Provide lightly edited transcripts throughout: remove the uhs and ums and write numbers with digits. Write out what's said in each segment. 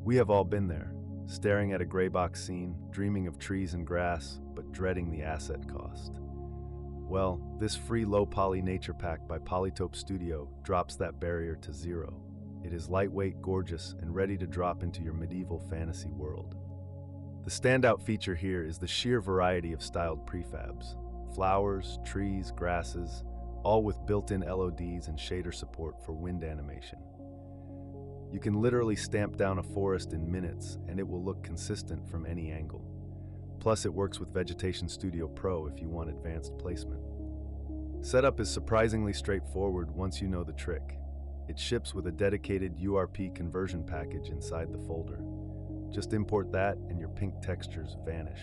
We have all been there, staring at a gray box scene, dreaming of trees and grass, but dreading the asset cost. Well, this free low-poly nature pack by Polytope Studio drops that barrier to zero. It is lightweight, gorgeous, and ready to drop into your medieval fantasy world. The standout feature here is the sheer variety of styled prefabs. Flowers, trees, grasses, all with built-in LODs and shader support for wind animation. You can literally stamp down a forest in minutes and it will look consistent from any angle. Plus, it works with Vegetation Studio Pro if you want advanced placement. Setup is surprisingly straightforward once you know the trick. It ships with a dedicated URP conversion package inside the folder. Just import that and your pink textures vanish.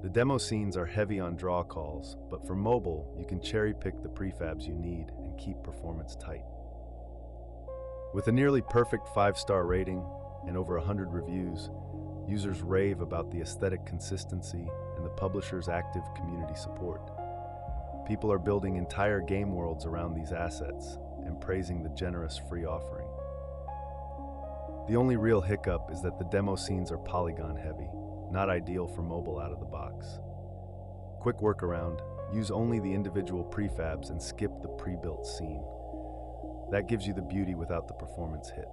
The demo scenes are heavy on draw calls, but for mobile, you can cherry-pick the prefabs you need and keep performance tight. With a nearly perfect 5-star rating and over 100 reviews, users rave about the aesthetic consistency and the publisher's active community support. People are building entire game worlds around these assets and praising the generous free offering. The only real hiccup is that the demo scenes are polygon heavy, not ideal for mobile out of the box. Quick workaround, use only the individual prefabs and skip the pre-built scene. That gives you the beauty without the performance hit.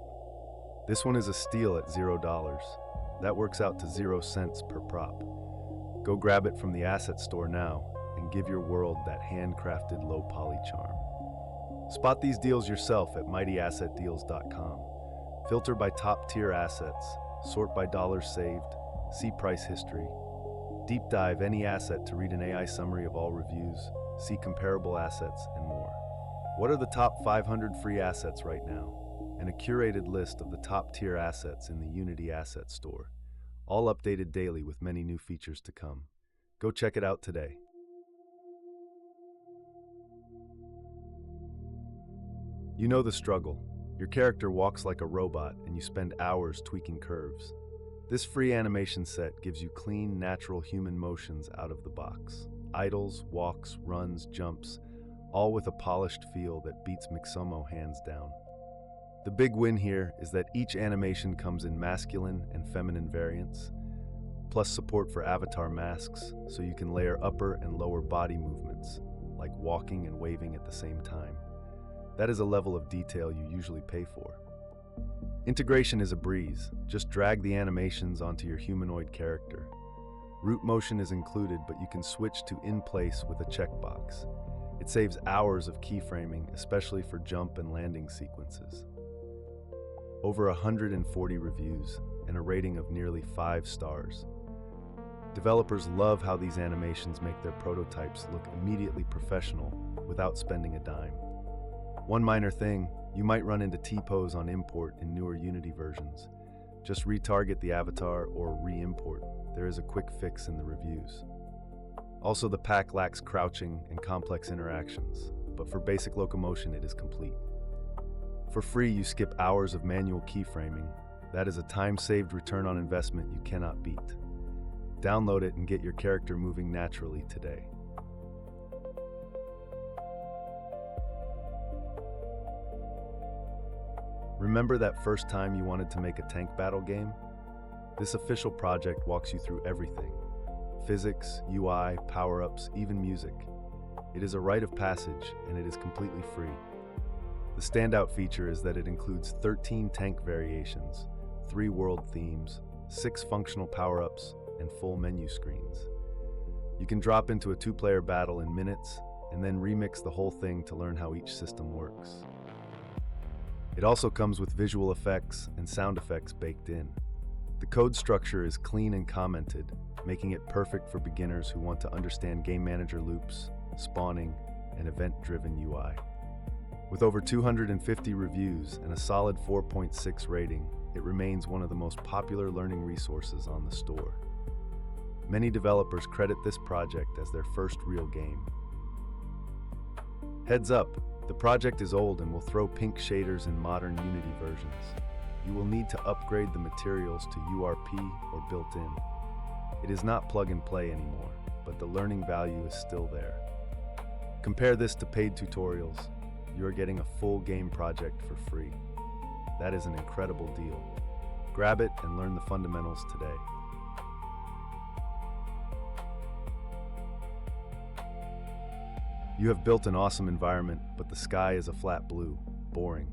This one is a steal at $0. That works out to 0 cents per prop. Go grab it from the asset store now and give your world that handcrafted low-poly charm. Spot these deals yourself at mightyassetdeals.com. Filter by top-tier assets, sort by dollars saved, see price history. Deep dive any asset to read an AI summary of all reviews, see comparable assets, and more. What are the top 500 free assets right now? And a curated list of the top-tier assets in the Unity Asset Store. All updated daily with many new features to come. Go check it out today. You know the struggle. Your character walks like a robot and you spend hours tweaking curves. This free animation set gives you clean, natural human motions out of the box. Idles, walks, runs, jumps, all with a polished feel that beats Mixomo hands down. The big win here is that each animation comes in masculine and feminine variants, plus support for avatar masks so you can layer upper and lower body movements, like walking and waving at the same time. That is a level of detail you usually pay for. Integration is a breeze. Just drag the animations onto your humanoid character. Root motion is included, but you can switch to in place with a checkbox. It saves hours of keyframing, especially for jump and landing sequences. Over 140 reviews and a rating of nearly 5 stars. Developers love how these animations make their prototypes look immediately professional without spending a dime. One minor thing, you might run into T-pose on import in newer Unity versions. Just retarget the avatar or re-import. There is a quick fix in the reviews. Also, the pack lacks crouching and complex interactions, but for basic locomotion it is complete. For free, you skip hours of manual keyframing. That is a time-saved return on investment you cannot beat. Download it and get your character moving naturally today. Remember that first time you wanted to make a tank battle game? This official project walks you through everything. Physics, UI, power-ups, even music. It is a rite of passage, and it is completely free. The standout feature is that it includes 13 tank variations, 3 world themes, 6 functional power-ups, and full menu screens. You can drop into a 2-player battle in minutes, and then remix the whole thing to learn how each system works. It also comes with visual effects and sound effects baked in. The code structure is clean and commented, making it perfect for beginners who want to understand game manager loops, spawning, and event-driven UI. With over 250 reviews and a solid 4.6 rating, it remains one of the most popular learning resources on the store. Many developers credit this project as their first real game. Heads up, the project is old and will throw pink shaders in modern Unity versions. You will need to upgrade the materials to URP or built-in. It is not plug and play anymore, but the learning value is still there. Compare this to paid tutorials. You are getting a full game project for free. That is an incredible deal. Grab it and learn the fundamentals today. You have built an awesome environment, but the sky is a flat blue. Boring.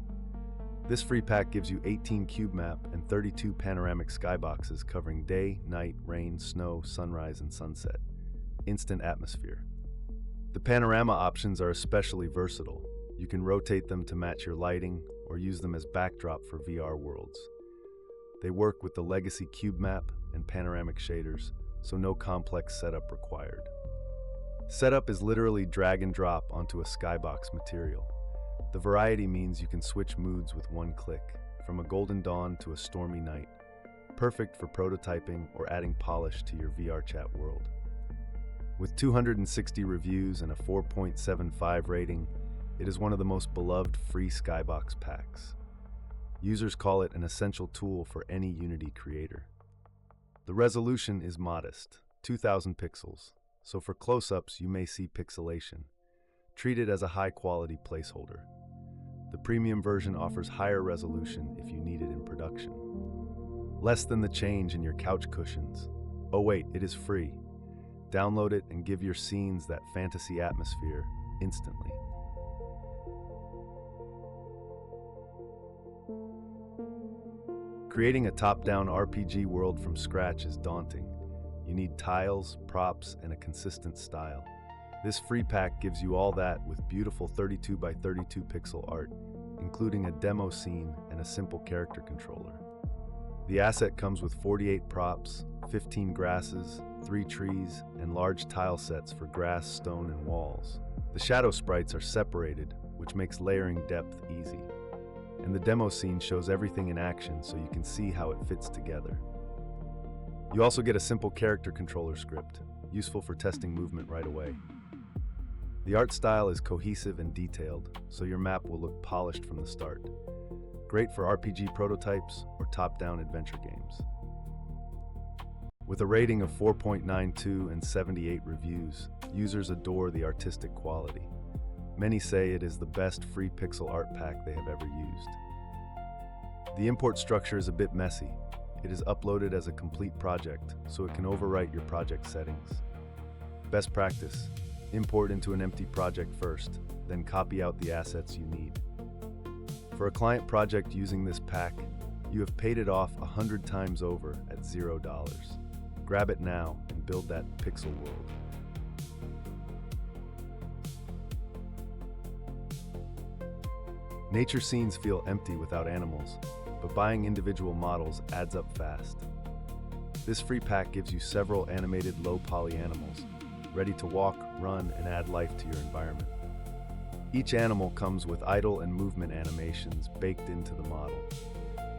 This free pack gives you 18 cubemap and 32 panoramic skyboxes covering day, night, rain, snow, sunrise, and sunset. Instant atmosphere. The panorama options are especially versatile. You can rotate them to match your lighting or use them as backdrop for VR worlds. They work with the legacy cubemap and panoramic shaders, so no complex setup required. Setup is literally drag and drop onto a skybox material. The variety means you can switch moods with one click, from a golden dawn to a stormy night. Perfect for prototyping or adding polish to your VR chat world. With 260 reviews and a 4.75 rating, it is one of the most beloved free Skybox packs. Users call it an essential tool for any Unity creator. The resolution is modest, 2000 pixels, so for close-ups you may see pixelation. Treat it as a high-quality placeholder. The premium version offers higher resolution if you need it in production. Less than the change in your couch cushions. Oh wait, it is free. Download it and give your scenes that fantasy atmosphere instantly. Creating a top-down RPG world from scratch is daunting. You need tiles, props, and a consistent style. This free pack gives you all that with beautiful 32 by 32 pixel art, including a demo scene and a simple character controller. The asset comes with 48 props, 15 grasses, 3 trees, and large tile sets for grass, stone, and walls. The shadow sprites are separated, which makes layering depth easy. And the demo scene shows everything in action so you can see how it fits together. You also get a simple character controller script, useful for testing movement right away. The art style is cohesive and detailed, so your map will look polished from the start. Great for RPG prototypes or top-down adventure games. With a rating of 4.92 and 78 reviews, users adore the artistic quality. Many say it is the best free pixel art pack they have ever used. The import structure is a bit messy. It is uploaded as a complete project, so it can overwrite your project settings. Best practice: import into an empty project first, then copy out the assets you need. For a client project using this pack, you have paid it off 100 times over at $0. Grab it now and build that pixel world. Nature scenes feel empty without animals, but buying individual models adds up fast. This free pack gives you several animated low-poly animals, ready to walk, run, and add life to your environment. Each animal comes with idle and movement animations baked into the model.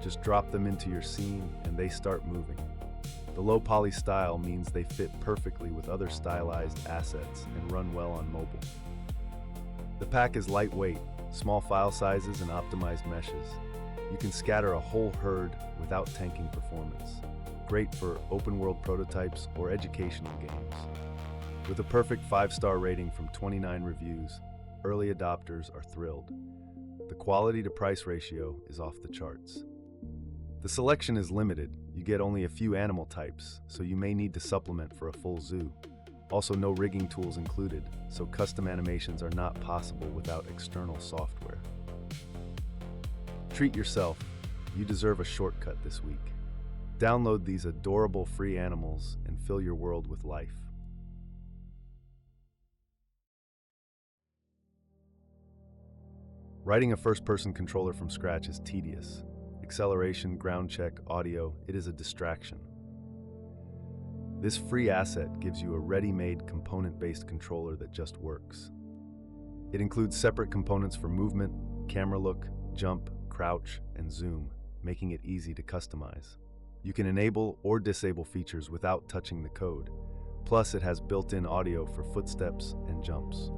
Just drop them into your scene and they start moving. The low-poly style means they fit perfectly with other stylized assets and run well on mobile. The pack is lightweight, small file sizes, and optimized meshes. You can scatter a whole herd without tanking performance. Great for open-world prototypes or educational games. With a perfect 5-star rating from 29 reviews, early adopters are thrilled. The quality to price ratio is off the charts. The selection is limited. You get only a few animal types, so you may need to supplement for a full zoo. Also, no rigging tools included, so custom animations are not possible without external software. Treat yourself. You deserve a shortcut this week. Download these adorable free animals and fill your world with life. Writing a first-person controller from scratch is tedious. Acceleration, ground check, audio, it is a distraction. This free asset gives you a ready-made component-based controller that just works. It includes separate components for movement, camera look, jump, crouch, and zoom, making it easy to customize. You can enable or disable features without touching the code. Plus, it has built-in audio for footsteps and jumps.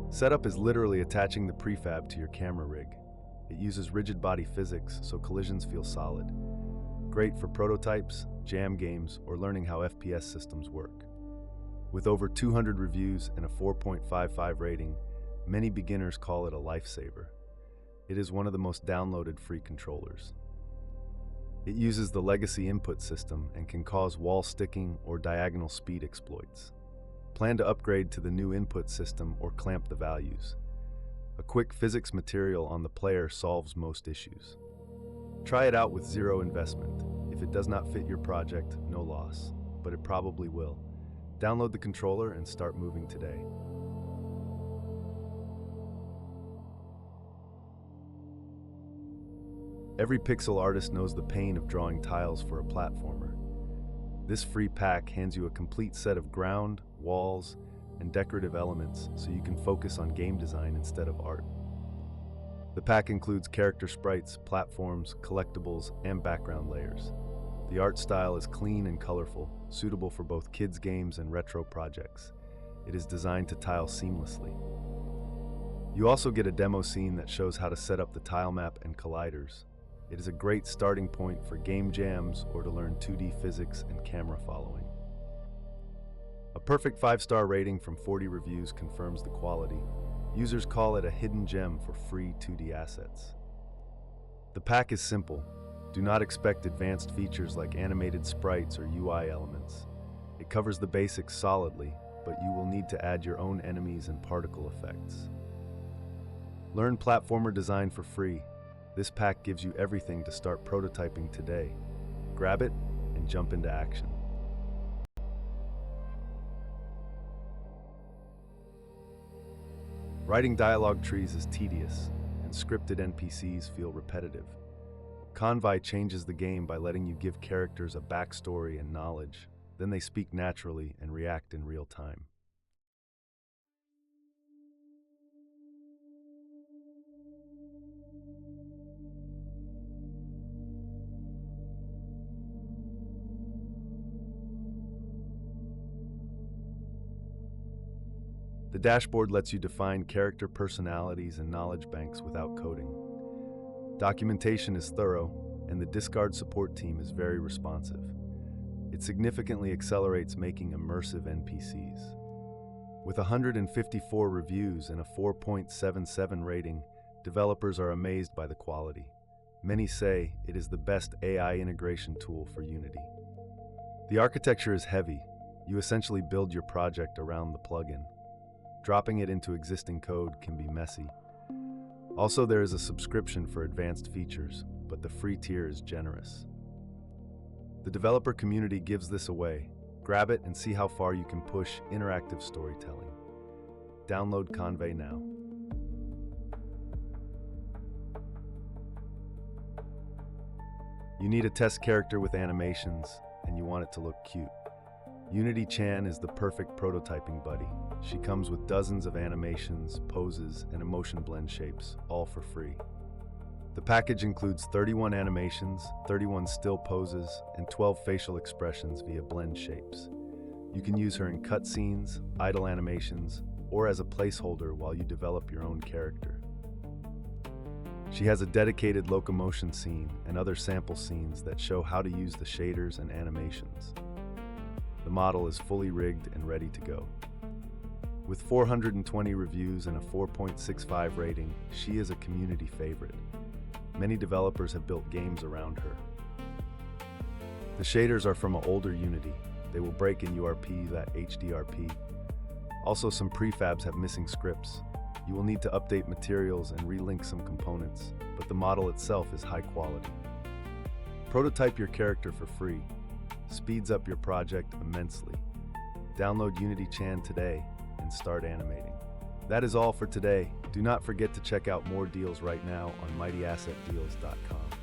Setup is literally attaching the prefab to your camera rig. It uses rigid body physics, so collisions feel solid. Great for prototypes, jam games, or learning how FPS systems work. With over 200 reviews and a 4.55 rating, many beginners call it a lifesaver. It is one of the most downloaded free controllers. It uses the legacy input system and can cause wall sticking or diagonal speed exploits. Plan to upgrade to the new input system or clamp the values. A quick physics material on the player solves most issues. Try it out with zero investment. If it does not fit your project, no loss, but it probably will. Download the controller and start moving today. Every pixel artist knows the pain of drawing tiles for a platformer. This free pack hands you a complete set of ground, walls, and decorative elements so you can focus on game design instead of art. The pack includes character sprites, platforms, collectibles, and background layers. The art style is clean and colorful, suitable for both kids' games and retro projects. It is designed to tile seamlessly. You also get a demo scene that shows how to set up the tile map and colliders. It is a great starting point for game jams or to learn 2D physics and camera following. A perfect 5-star rating from 40 reviews confirms the quality. Users call it a hidden gem for free 2D assets. The pack is simple. Do not expect advanced features like animated sprites or UI elements. It covers the basics solidly, but you will need to add your own enemies and particle effects. Learn platformer design for free. This pack gives you everything to start prototyping today. Grab it and jump into action. Writing dialogue trees is tedious, and scripted NPCs feel repetitive. Convai changes the game by letting you give characters a backstory and knowledge, then they speak naturally and react in real time. The dashboard lets you define character personalities and knowledge banks without coding. Documentation is thorough, and the discard support team is very responsive. It significantly accelerates making immersive NPCs. With 154 reviews and a 4.77 rating, developers are amazed by the quality. Many say it is the best AI integration tool for Unity. The architecture is heavy. You essentially build your project around the plugin. Dropping it into existing code can be messy. Also, there is a subscription for advanced features, but the free tier is generous. The developer community gives this away. Grab it and see how far you can push interactive storytelling. Download Convai now. You need a test character with animations, and you want it to look cute. Unity Chan is the perfect prototyping buddy. She comes with dozens of animations, poses, and emotion blend shapes, all for free. The package includes 31 animations, 31 still poses, and 12 facial expressions via blend shapes. You can use her in cutscenes, idle animations, or as a placeholder while you develop your own character. She has a dedicated locomotion scene and other sample scenes that show how to use the shaders and animations. The model is fully rigged and ready to go. With 420 reviews and a 4.65 rating, she is a community favorite. Many developers have built games around her. The shaders are from an older Unity. They will break in URP, that HDRP. Also, some prefabs have missing scripts. You will need to update materials and relink some components, but the model itself is high quality. Prototype your character for free. Speeds up your project immensely. Download Unity Chan today and start animating. That is all for today. Do not forget to check out more deals right now on mightyassetdeals.com.